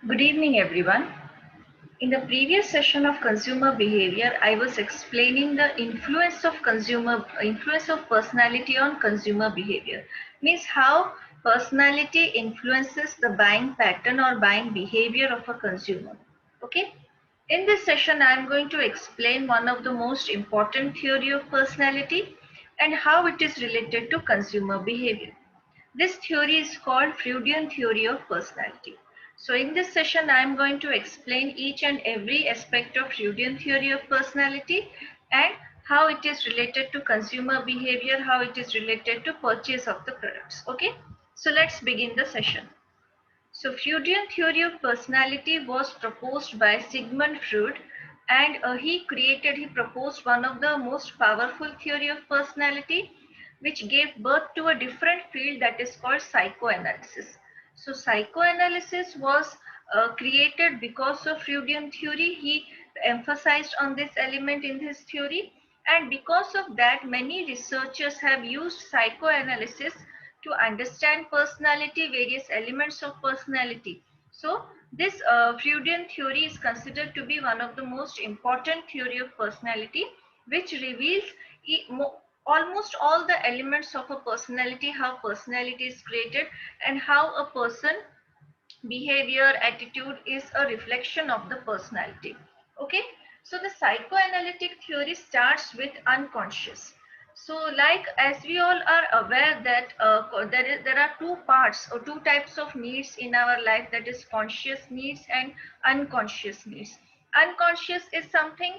Good evening, everyone. In the previous session of consumer behavior, I was explaining the influence of personality on consumer behavior. Means how personality influences the buying pattern or buying behavior of a consumer. Okay. In this session, I am going to explain one of the most important theory of personality and how it is related to consumer behavior. This theory is called Freudian theory of personality. So in this session, I am going to explain each and every aspect of Freudian theory of personality and how it is related to consumer behavior, how it is related to purchase of the products. Okay, so let's begin the session. So Freudian theory of personality was proposed by Sigmund Freud, and he proposed one of the most powerful theory of personality, which gave birth to a different field that is called psychoanalysis. So psychoanalysis was created because of Freudian theory. He emphasized on this element in his theory, and because of that, many researchers have used psychoanalysis to understand personality, various elements of personality. So this Freudian theory is considered to be one of the most important theory of personality, which reveals almost all the elements of a personality, how personality is created, and how a person behavior attitude is a reflection of the personality. Okay, so the psychoanalytic theory starts with unconscious. So like as we all are aware that there are two parts or two types of needs in our life, that is conscious needs and unconscious needs. Unconscious is something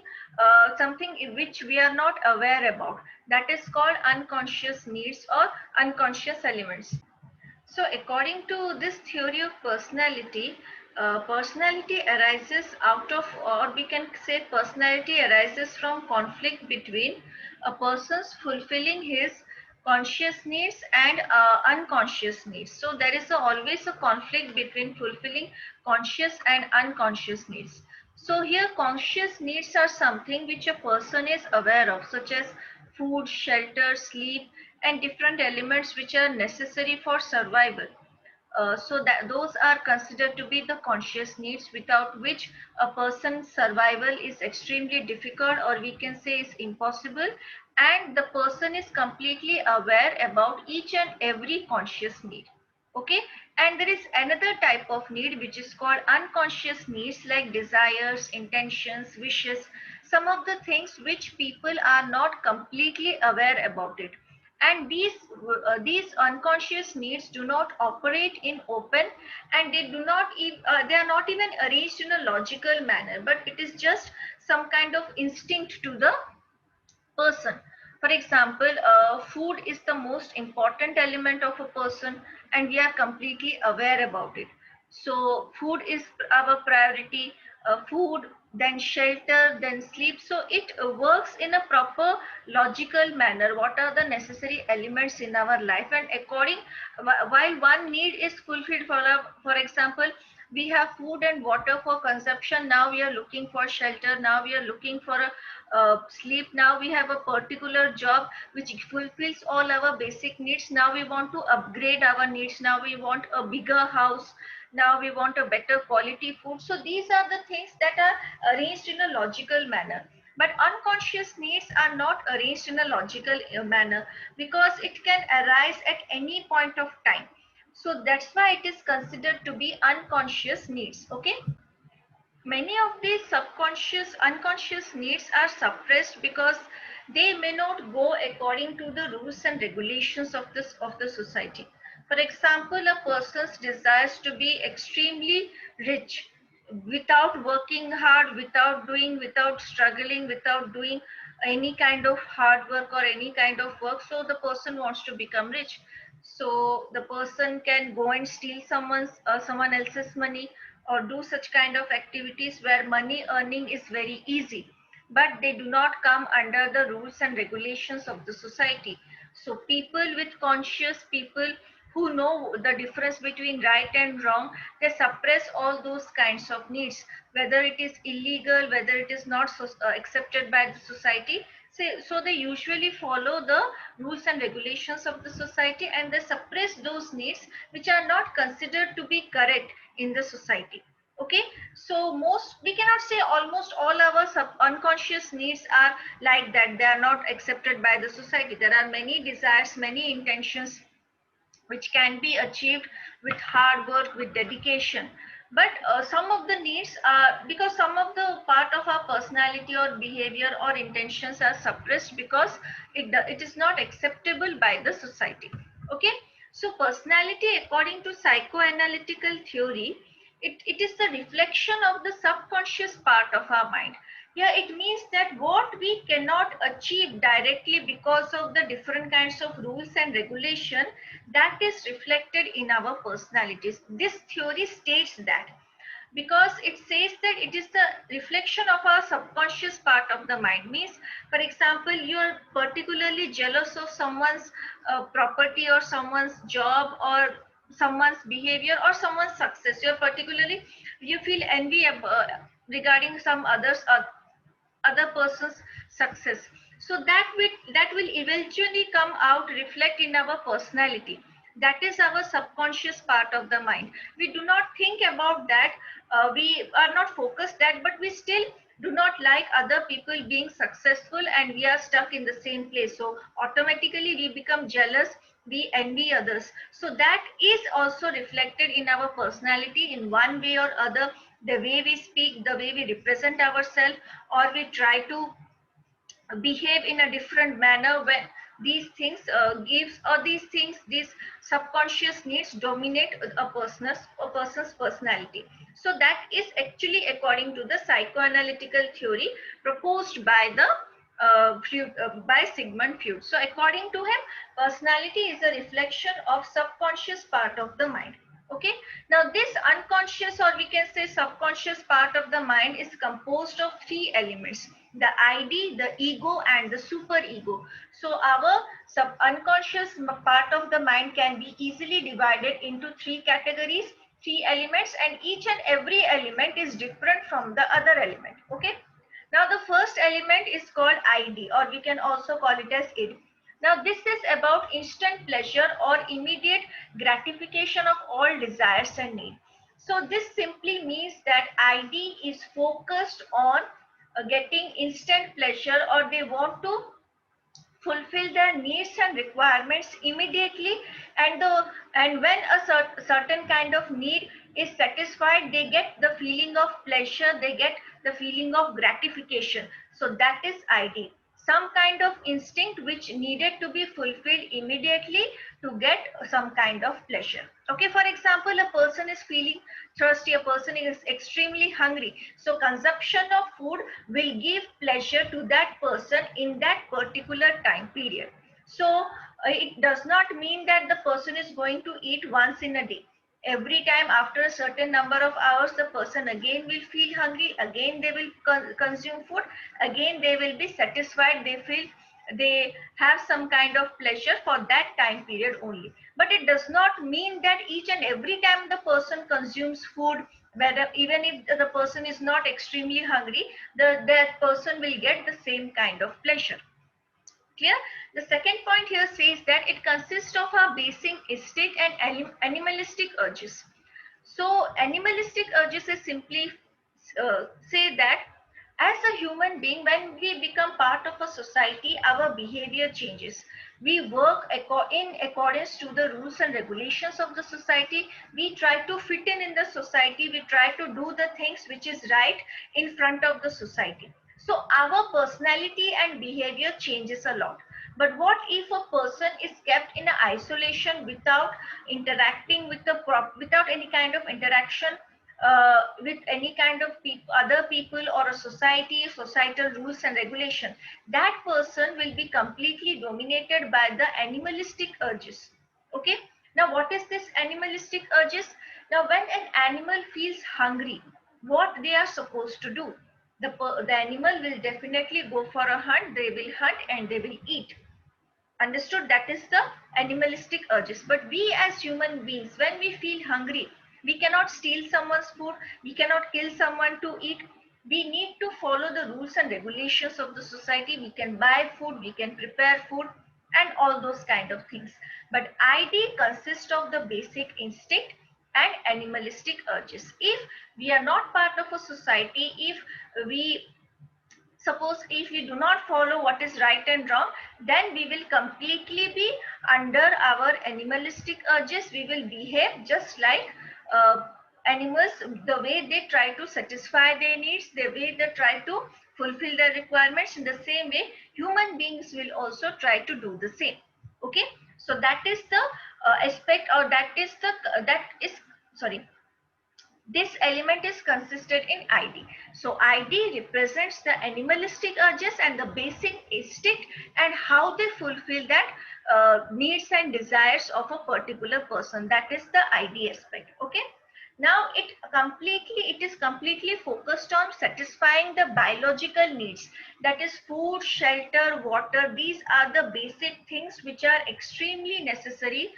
in which we are not aware about, that is called unconscious needs or unconscious elements. So, according to this theory of personality, personality arises out of, or we can say, personality arises from conflict between a person's fulfilling his conscious needs and unconscious needs. So, there is always a conflict between fulfilling conscious and unconscious needs. So, here conscious needs are something which a person is aware of, such as food, shelter, sleep, and different elements which are necessary for survival. So that those are considered to be the conscious needs, without which a person's survival is extremely difficult, or we can say is impossible, and the person is completely aware about each and every conscious need. Okay, and there is another type of need which is called unconscious needs, like desires, intentions, wishes, some of the things which people are not completely aware about it. And these unconscious needs do not operate in open, and they are not even arranged in a logical manner, but it is just some kind of instinct to the person. For example, food is the most important element of a person, and we are completely aware about it. So food is our priority. Food, then shelter, then sleep. So it works in a proper logical manner. What are the necessary elements in our life? And while one need is fulfilled, for example, we have food and water for consumption, now we are looking for shelter, now we are looking for a sleep, now we have a particular job which fulfills all our basic needs, now we want to upgrade our needs, now we want a bigger house, now we want a better quality food. So these are the things that are arranged in a logical manner, but unconscious needs are not arranged in a logical manner, because it can arise at any point of time. So that's why it is considered to be unconscious needs. Okay, many of these subconscious unconscious needs are suppressed because they may not go according to the rules and regulations of the society. For example, a person's desires to be extremely rich, without working hard, without struggling, without doing any kind of hard work or any kind of work. So the person wants to become rich, so the person can go and steal someone else's money, or do such kind of activities where money earning is very easy, but they do not come under the rules and regulations of the society. So people with conscious people who know the difference between right and wrong, they suppress all those kinds of needs, whether it is illegal, whether it is not accepted by the society. So they usually follow the rules and regulations of the society, and they suppress those needs which are not considered to be correct in the society. Okay, so most, we cannot say almost all our unconscious needs are like that, they are not accepted by the society. There are many desires, many intentions which can be achieved with hard work, with dedication. But some of the needs are, because some of the part of our personality or behavior or intentions are suppressed because it is not acceptable by the society. Okay, so personality, according to psychoanalytical theory, it is the reflection of the subconscious part of our mind. Yeah, it means that what we cannot achieve directly because of the different kinds of rules and regulation, that is reflected in our personalities. This theory states that, because it says that it is the reflection of our subconscious part of the mind. Means, for example, you are particularly jealous of someone's property or someone's job or someone's behavior or someone's success. You are particularly, you feel envy regarding some others, other person's success. So that will eventually come out, reflect in our personality. That is our subconscious part of the mind. We do not think about that, we are not focused that, but we still do not like other people being successful and we are stuck in the same place, so automatically we become jealous, we envy others. So that is also reflected in our personality in one way or other. The way we speak, the way we represent ourselves, or we try to behave in a different manner when these things gives, or these things, these subconscious needs dominate a person's personality. So that is actually according to the psychoanalytical theory proposed by the by Sigmund Freud. So according to him, personality is a reflection of subconscious part of the mind. Okay, now this unconscious, or we can say subconscious part of the mind, is composed of three elements: the id, the ego, and the superego. So our unconscious part of the mind can be easily divided into three categories, three elements, and each and every element is different from the other element. Okay, now the first element is called id, or we can also call it as id. Now this is about instant pleasure or immediate gratification of all desires and needs. So this simply means that id is focused on getting instant pleasure, or they want to fulfill their needs and requirements immediately. And when a certain kind of need is satisfied, they get the feeling of pleasure, they get the feeling of gratification. So that is id, some kind of instinct which needed to be fulfilled immediately to get some kind of pleasure. Okay, for example, a person is feeling thirsty, a person is extremely hungry, so consumption of food will give pleasure to that person in that particular time period. So it does not mean that the person is going to eat once in a day. Every time after a certain number of hours, the person again will feel hungry, again they will consume food, again they will be satisfied, they feel they have some kind of pleasure for that time period only. But it does not mean that each and every time the person consumes food, whether even if the person is not extremely hungry, that person will get the same kind of pleasure. Clear? The second point here says that it consists of our basic instinct and animalistic urges. So animalistic urges is simply say that as a human being, when we become part of a society, our behavior changes. We work in accordance to the rules and regulations of the society. We try to fit in the society. We try to do the things which is right in front of the society. So our personality and behavior changes a lot. But what if a person is kept in isolation without interacting with the without any kind of interaction with any kind of other people or a society, societal rules and regulation? That person will be completely dominated by the animalistic urges. Okay, now what is this animalistic urges? Now when an animal feels hungry, what they are supposed to do? The animal will definitely go for a hunt, they will hunt and they will eat. Understood? That is the animalistic urges. But we as human beings, when we feel hungry, we cannot steal someone's food, we cannot kill someone to eat. We need to follow the rules and regulations of the society. We can buy food, we can prepare food, and all those kind of things. But id consists of the basic instinct, and animalistic urges. If we are not part of a society, if we suppose if we do not follow what is right and wrong, then we will completely be under our animalistic urges. We will behave just like uh, animals, the way they try to satisfy their needs, the way they try to fulfill their requirements. In the same way, human beings will also try to do the same. Okay, so that is the aspect, or that is, sorry, this element is consisted in ID. So ID represents the animalistic urges and the basic instinct and how they fulfill that needs and desires of a particular person. That is the ID aspect. Okay. Now it is completely focused on satisfying the biological needs. That is food, shelter, water. These are the basic things which are extremely necessary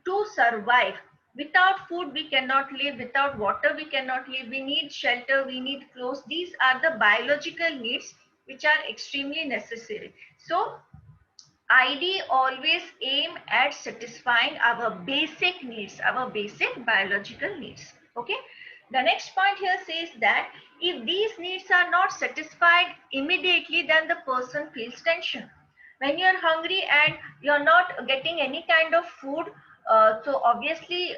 to survive. Without food we cannot live, without water we cannot live, we need shelter, we need clothes. These are the biological needs which are extremely necessary. So ID always aim at satisfying our basic needs, our basic biological needs. Okay. The next point here says that if these needs are not satisfied immediately, then the person feels tension. When you're hungry and you're not getting any kind of food, so obviously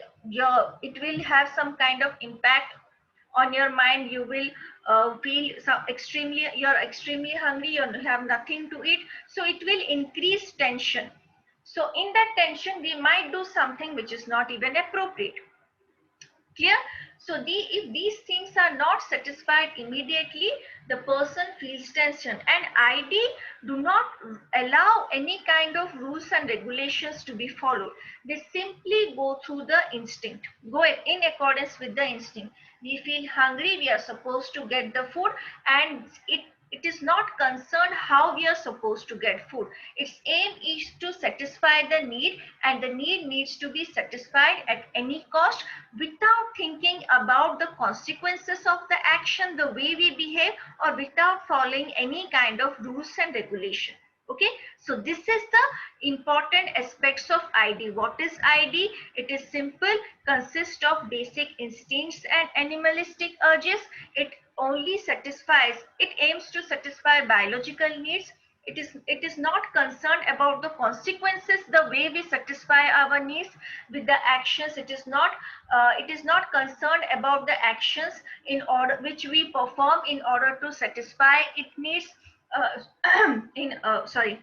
it will have some kind of impact on your mind. You will feel extremely, you're extremely hungry, you have nothing to eat, so it will increase tension. So in that tension we might do something which is not even appropriate. Clear? So if these things are not satisfied immediately, the person feels tension, and ID do not allow any kind of rules and regulations to be followed. They simply go through the instinct, go in accordance with the instinct. We feel hungry, we are supposed to get the food, and it is not concerned how we are supposed to get food. Its aim is to satisfy the need, and the need needs to be satisfied at any cost without thinking about the consequences of the action, the way we behave, or without following any kind of rules and regulation. Okay, so this is the important aspects of ID. What is ID? It is simple, consists of basic instincts and animalistic urges. It only satisfies, it aims to satisfy biological needs. It is not concerned about the consequences, the way we satisfy our needs with the actions. It is not concerned about the actions in order which we perform in order to satisfy its needs. In sorry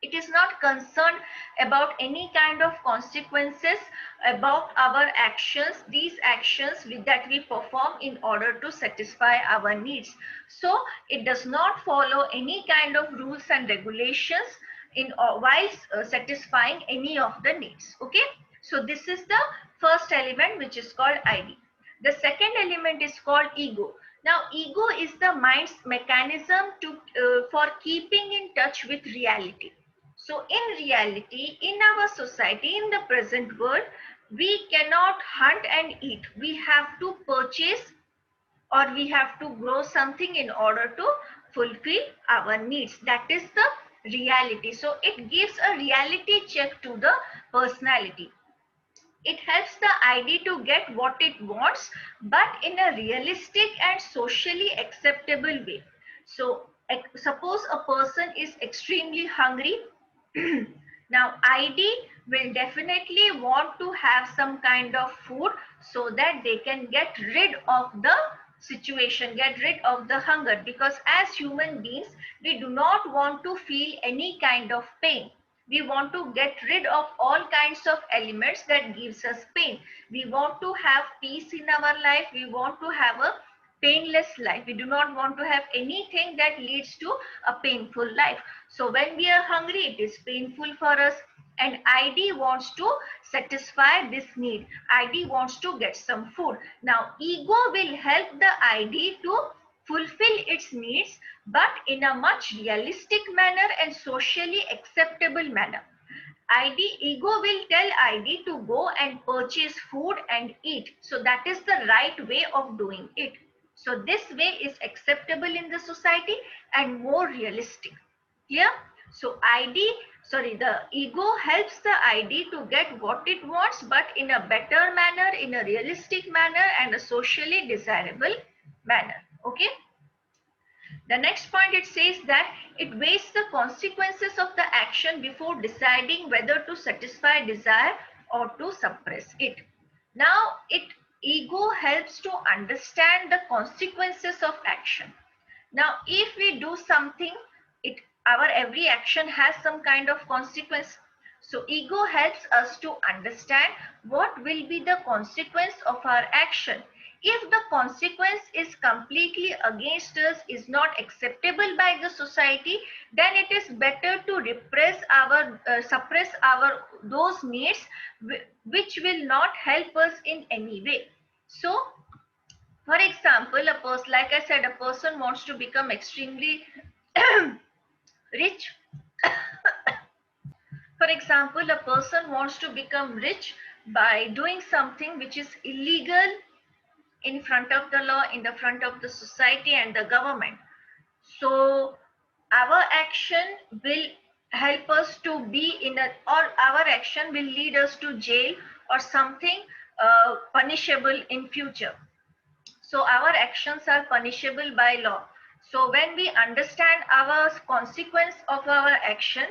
It is not concerned about any kind of consequences about our actions, these actions that we perform in order to satisfy our needs. So it does not follow any kind of rules and regulations in while satisfying any of the needs. Okay, so this is the first element, which is called ID. The second element is called ego. Now ego is the mind's mechanism to for keeping in touch with reality. So in reality, in our society, in the present world, we cannot hunt and eat. We have to purchase, or we have to grow something in order to fulfill our needs. That is the reality. So it gives a reality check to the personality. It helps the ID to get what it wants, but in a realistic and socially acceptable way. So suppose a person is extremely hungry. Now ID will definitely want to have some kind of food so that they can get rid of the situation, get rid of the hunger, because as human beings we do not want to feel any kind of pain. We want to get rid of all kinds of elements that gives us pain. We want to have peace in our life. We want to have a painless life. We do not want to have anything that leads to a painful life. So when we are hungry, it is painful for us, and ID wants to satisfy this need. ID wants to get some food. Now ego will help the ID to fulfill its needs, but in a much realistic manner and socially acceptable manner. Ego will tell ID to go and purchase food and eat. So that is the right way of doing it. So this way is acceptable in the society and more realistic. Clear? So the ego helps the ID to get what it wants, but in a better manner, in a realistic manner, and a socially desirable manner. Okay. The next point, it says that it weighs the consequences of the action before deciding whether to satisfy desire or to suppress it. Now, ego helps to understand the consequences of action. Now, if we do something, our every action has some kind of consequence. So ego helps us to understand what will be the consequence of our action. If the consequence is completely against us, is not acceptable by the society, then it is better to suppress our those needs which will not help us in any way. So for example, a person, like I said, a person wants to become extremely rich. For example, a person wants to become rich by doing something which is illegal in front of the law, in the front of the society and the government. So our action will help us to be in a, or our action will lead us to jail or something punishable in future. So our actions are punishable by law. So when we understand our consequence of our action,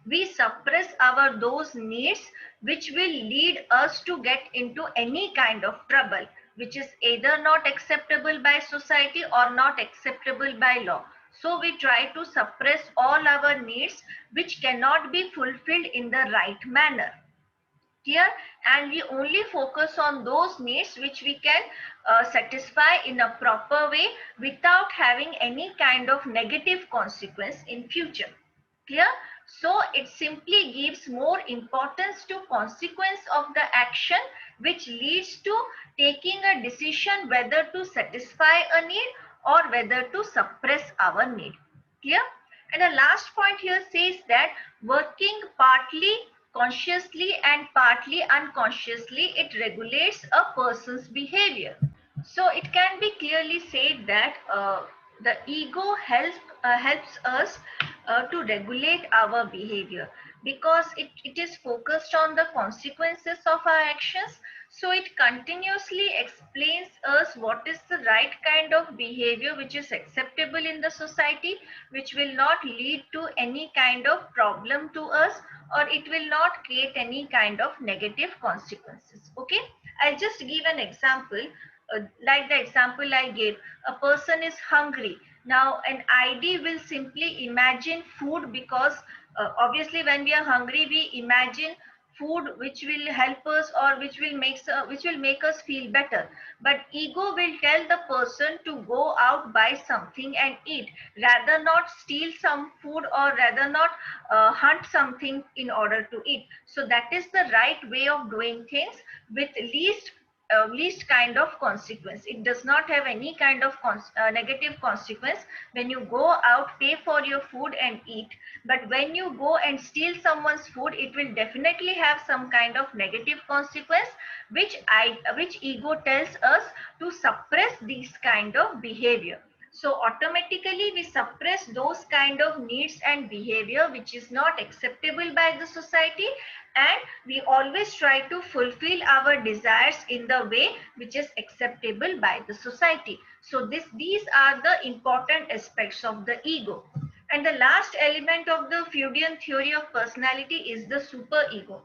we suppress our those needs which will lead us to get into any kind of trouble, which is either not acceptable by society or not acceptable by law. So we try to suppress all our needs which cannot be fulfilled in the right manner. Clear? And we only focus on those needs which we can satisfy in a proper way without having any kind of negative consequence in future. Clear? So it simply gives more importance to consequence of the action, which leads to taking a decision whether to satisfy a need or whether to suppress our need. Clear? And the last point here says that working partly consciously and partly unconsciously, it regulates a person's behavior. So it can be clearly said that the ego helps us to regulate our behavior, because it is focused on the consequences of our actions. So it continuously explains us what is the right kind of behavior which is acceptable in the society, which will not lead to any kind of problem to us, or it will not create any kind of negative consequences. Okay, I'll just give an example. Like the example I gave, a person is hungry. Now an ID will simply imagine food, because obviously when we are hungry, we imagine food which will help us or which will make us feel better. But ego will tell the person to go out, buy something and eat, rather not steal some food, or rather not hunt something in order to eat. So that is the right way of doing things, with least kind of consequence. It does not have any kind of negative consequence when you go out, pay for your food and eat. But when you go and steal someone's food, it will definitely have some kind of negative consequence, which ego tells us to suppress these kind of behavior. So automatically we suppress those kind of needs and behavior which is not acceptable by the society, and we always try to fulfill our desires in the way which is acceptable by the society. So these are the important aspects of the ego. And the last element of the Freudian theory of personality is the superego.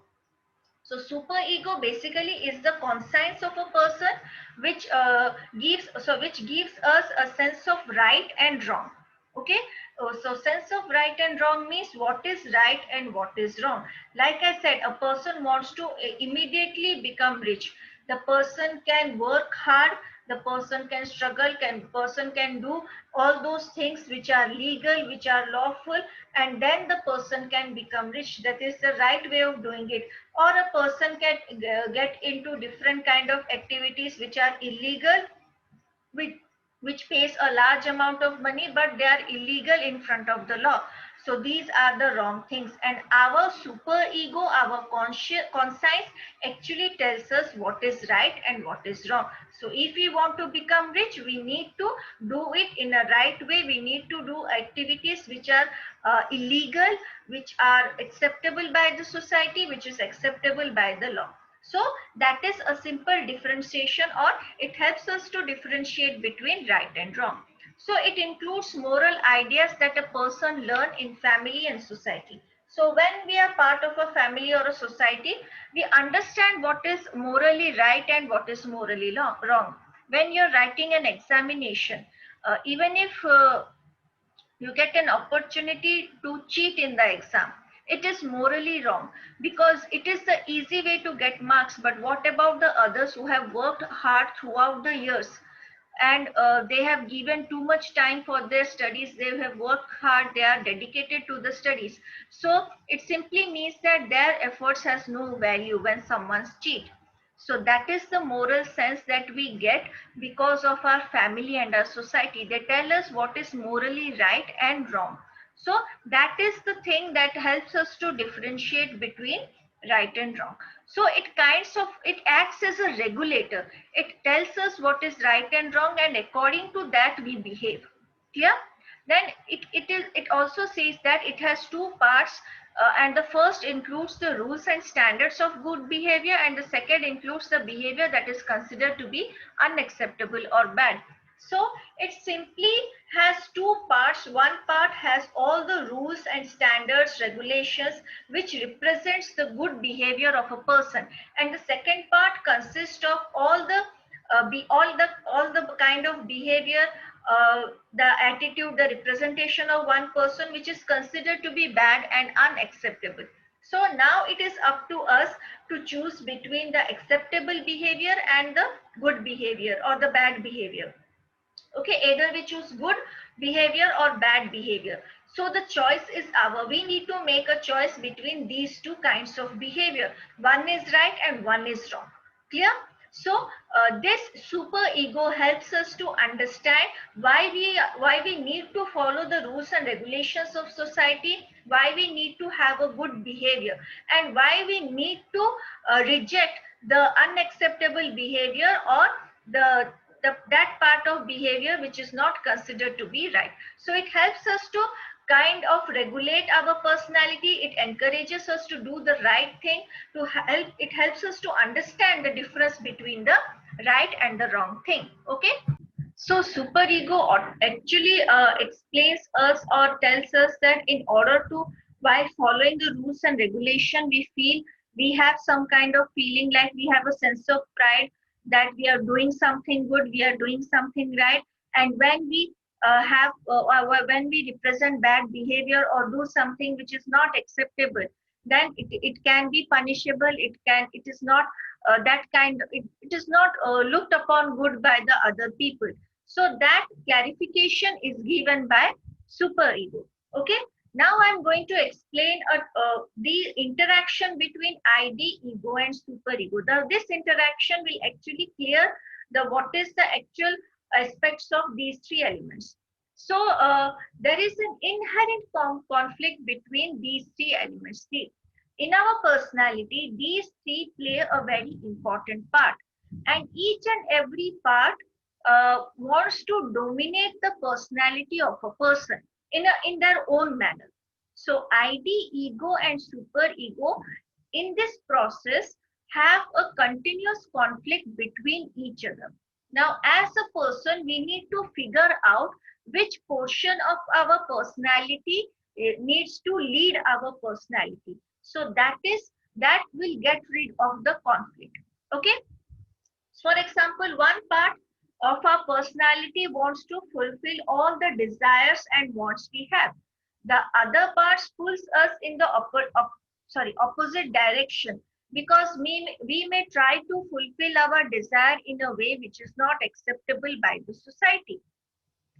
So superego basically is the conscience of a person, which gives us a sense of right and wrong. Okay. So sense of right and wrong means what is right and what is wrong. Like I said, a person wants to immediately become rich. The person can work hard, the person can struggle, person can do all those things which are legal, which are lawful, and then the person can become rich. That is the right way of doing it. Or a person can get into different kind of activities which are illegal, which, which pays a large amount of money, but they are illegal in front of the law. So these are the wrong things, and our super ego, our conscience actually tells us what is right and what is wrong. So if we want to become rich, we need to do it in a right way. We need to do activities which are illegal, which are acceptable by the society, which is acceptable by the law. So that is a simple differentiation, or it helps us to differentiate between right and wrong. So it includes moral ideas that a person learn in family and society. So when we are part of a family or a society, we understand what is morally right and what is morally wrong. When you're writing an examination, even if you get an opportunity to cheat in the exam, it is morally wrong, because it is the easy way to get marks. But what about the others who have worked hard throughout the years, and they have given too much time for their studies, they have worked hard, they are dedicated to the studies? So it simply means that their efforts has no value when someone's cheat. So that is the moral sense that we get because of our family and our society. They tell us what is morally right and wrong. So that is the thing that helps us to differentiate between right and wrong. So it acts as a regulator. It tells us what is right and wrong, and according to that we behave. Clear? Then it also says that it has two parts, and the first includes the rules and standards of good behavior, and the second includes the behavior that is considered to be unacceptable or bad. So it simply has two parts. One part has all the rules and standards, regulations, which represents the good behavior of a person, and the second part consists of all the kind of behavior, the attitude, the representation of one person, which is considered to be bad and unacceptable. So now it is up to us to choose between the acceptable behavior and the good behavior or the bad behavior. Okay, either we choose good behavior or bad behavior. So the choice is our. We need to make a choice between these two kinds of behavior. One is right and one is wrong. Clear? So this super ego helps us to understand why we need to follow the rules and regulations of society, why we need to have a good behavior, and why we need to reject the unacceptable behavior, or that part of behavior which is not considered to be right. So it helps us to kind of regulate our personality. It encourages us to do the right thing. It helps us to understand the difference between the right and the wrong thing. Okay, so superego actually explains us or tells us that in order to, while following the rules and regulation, we feel we have some kind of feeling, like we have a sense of pride that we are doing something good, we are doing something right. And when we when we represent bad behavior or do something which is not acceptable, then it can be punishable. It is not it is not looked upon good by the other people. So that clarification is given by superego. Okay. Now I'm going to explain the interaction between ID, ego, and superego. This interaction will actually clear what is the actual aspects of these three elements. So there is an inherent conflict between these three elements. See, in our personality, these three play a very important part, and each and every part wants to dominate the personality of a person in their own manner. So ID, ego, and superego in this process have a continuous conflict between each other. Now, as a person, we need to figure out which portion of our personality needs to lead our personality. So that will get rid of the conflict. Okay. For example, one part of our personality wants to fulfill all the desires and wants we have. The other parts pulls us in the opposite direction, because we may try to fulfill our desire in a way which is not acceptable by the society.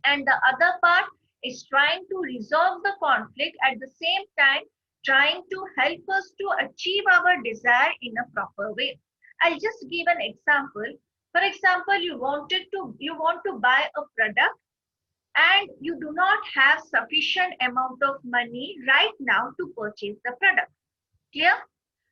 And the other part is trying to resolve the conflict, at the same time trying to help us to achieve our desire in a proper way. I'll just give an example. For example, you want to buy a product, and you do not have sufficient amount of money right now to purchase the product. Clear?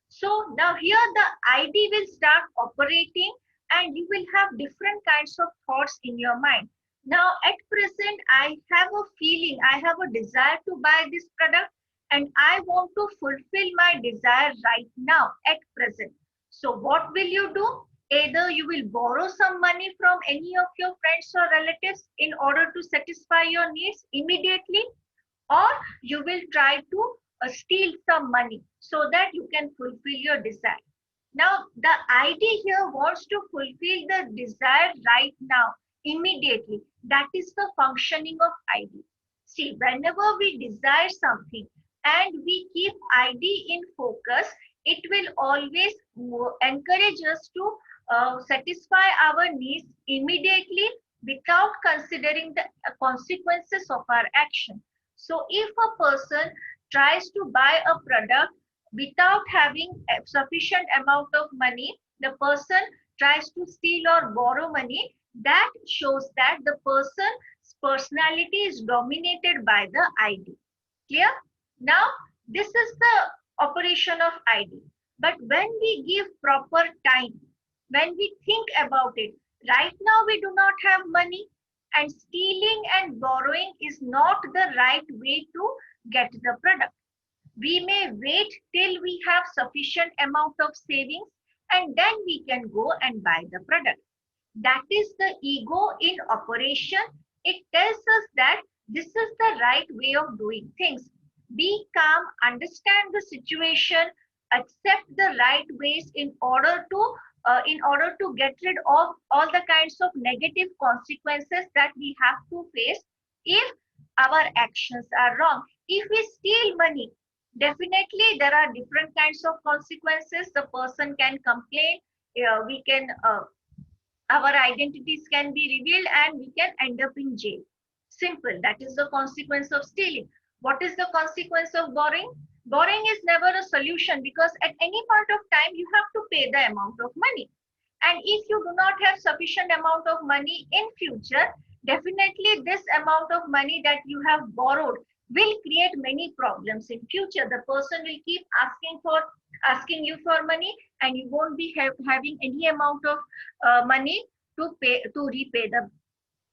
So now here the ID will start operating and you will have different kinds of thoughts in your mind. Now at present, I have a feeling, I have a desire to buy this product and I want to fulfill my desire right now at present. So what will you do? Either you will borrow some money from any of your friends or relatives in order to satisfy your needs immediately, or you will try to steal some money so that you can fulfill your desire. Now, the ID here wants to fulfill the desire right now, immediately. That is the functioning of ID. See, whenever we desire something and we keep ID in focus, it will always encourage us to satisfy our needs immediately without considering the consequences of our action. So if a person tries to buy a product without having a sufficient amount of money, the person tries to steal or borrow money, that shows that the person's personality is dominated by the ID. Clear? Now, this is the operation of ID. But when we give proper time, when we think about it, right now we do not have money, and stealing and borrowing is not the right way to get the product. We may wait till we have sufficient amount of savings and then we can go and buy the product. That is the ego in operation. It tells us that this is the right way of doing things. Be calm, understand the situation, accept the right ways in order to get rid of all the kinds of negative consequences that we have to face if our actions are wrong. If we steal money, definitely there are different kinds of consequences. The person can complain, we can our identities can be revealed and we can end up in jail. Simple. That is the consequence of stealing. What is the consequence of borrowing? Borrowing is never a solution because at any point of time you have to pay the amount of money. And if you do not have sufficient amount of money in future, definitely this amount of money that you have borrowed will create many problems in future. The person will keep asking you for money and you won't be having any amount of money to repay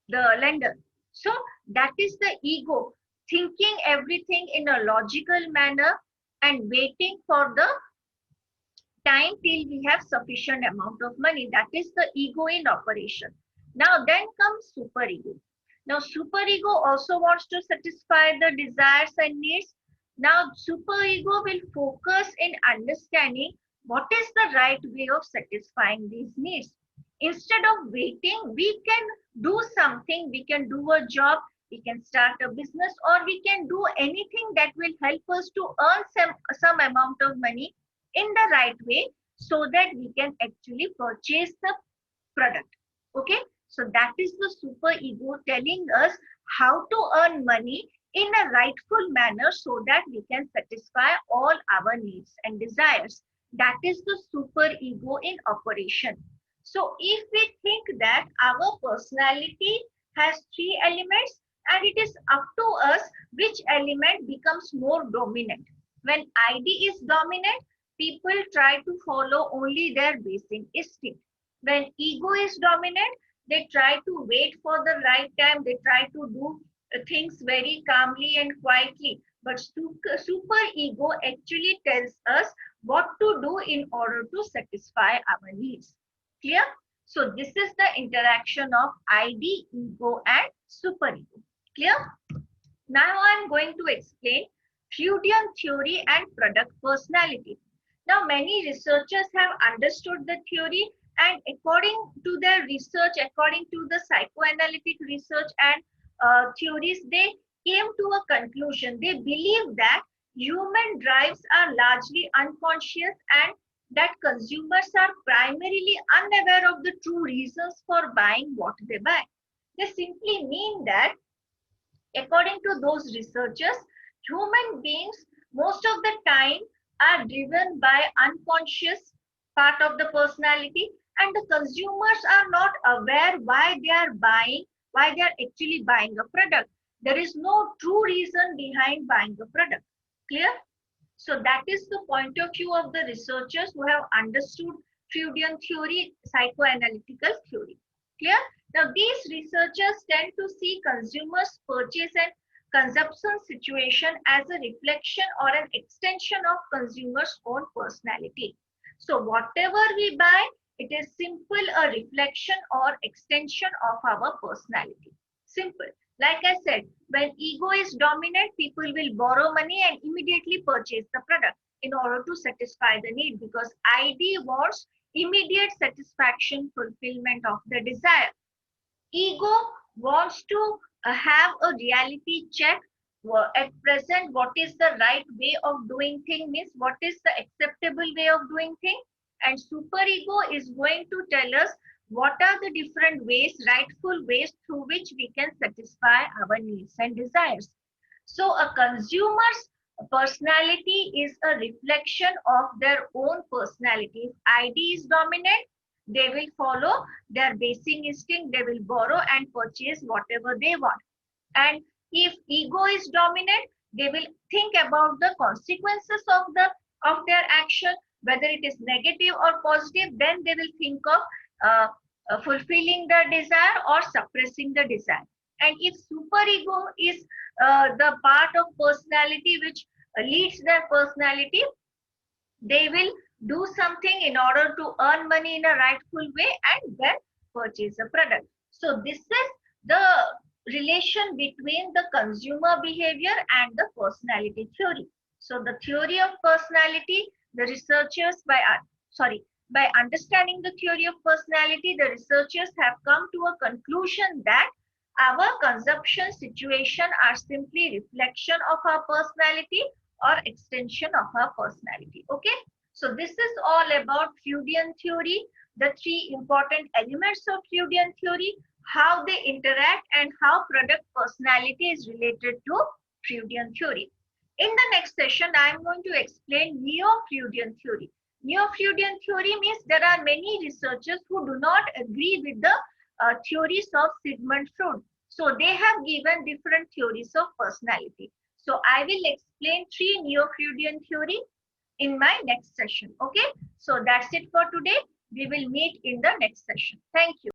the lender. So that is the ego, thinking everything in a logical manner and waiting for the time till we have sufficient amount of money. That is the ego in operation. Now then comes superego. Now superego also wants to satisfy the desires and needs. Now superego will focus in understanding what is the right way of satisfying these needs. Instead of waiting, we can do something, we can do a job, we can start a business, or we can do anything that will help us to earn some amount of money in the right way so that we can actually purchase the product. Okay, so that is the super ego telling us how to earn money in a rightful manner so that we can satisfy all our needs and desires. That is the super ego in operation. So if we think that our personality has three elements and it is up to us which element becomes more dominant. When ID is dominant, people try to follow only their basic instinct. When ego is dominant, they try to wait for the right time. They try to do things very calmly and quietly. But super ego actually tells us what to do in order to satisfy our needs. Clear? So this is the interaction of ID, ego and superego. Clear? Now I'm going to explain Freudian theory and product personality. Now many researchers have understood the theory, and according to their research, according to the psychoanalytic research and theories, they came to a conclusion. They believe that human drives are largely unconscious and that consumers are primarily unaware of the true reasons for buying what they buy. They simply mean that, according to those researchers, human beings most of the time are driven by unconscious part of the personality, and the consumers are not aware why they are buying why they are actually buying a product. There is no true reason behind buying a product. Clear? So that is the point of view of the researchers who have understood Freudian theory, psychoanalytical theory. Clear? Now these researchers tend to see consumers' purchase and consumption situation as a reflection or an extension of consumers' own personality. So whatever we buy, it is simple a reflection or extension of our personality. Simple. Like I said, when ego is dominant, people will borrow money and immediately purchase the product in order to satisfy the need, because ID wants immediate satisfaction, fulfillment of the desire. Ego wants to have a reality check at present. What is the right way of doing thing, means what is the acceptable way of doing thing, and superego is going to tell us what are the different ways, rightful ways through which we can satisfy our needs and desires. So a consumer's personality is a reflection of their own personality. If ID is dominant, they will follow their basic instinct, they will borrow and purchase whatever they want. And if ego is dominant, they will think about the consequences of their action, whether it is negative or positive. Then they will think of fulfilling the desire or suppressing the desire. And if superego is the part of personality which leads their personality, they will do something in order to earn money in a rightful way and then purchase a product. So this is the relation between the consumer behavior and the personality theory. So the theory of personality, the researchers by understanding the theory of personality, the researchers have come to a conclusion that our consumption situation are simply reflection of our personality or extension of our personality. Okay. So this is all about Freudian theory, the three important elements of Freudian theory, how they interact and how product personality is related to Freudian theory. In the next session, I am going to explain Neo-Freudian theory. Neo-Freudian theory means there are many researchers who do not agree with the theories of Sigmund Freud. So they have given different theories of personality. So I will explain three Neo-Freudian theory in my next session. Okay. So that's it for today. We will meet in the next session. Thank you.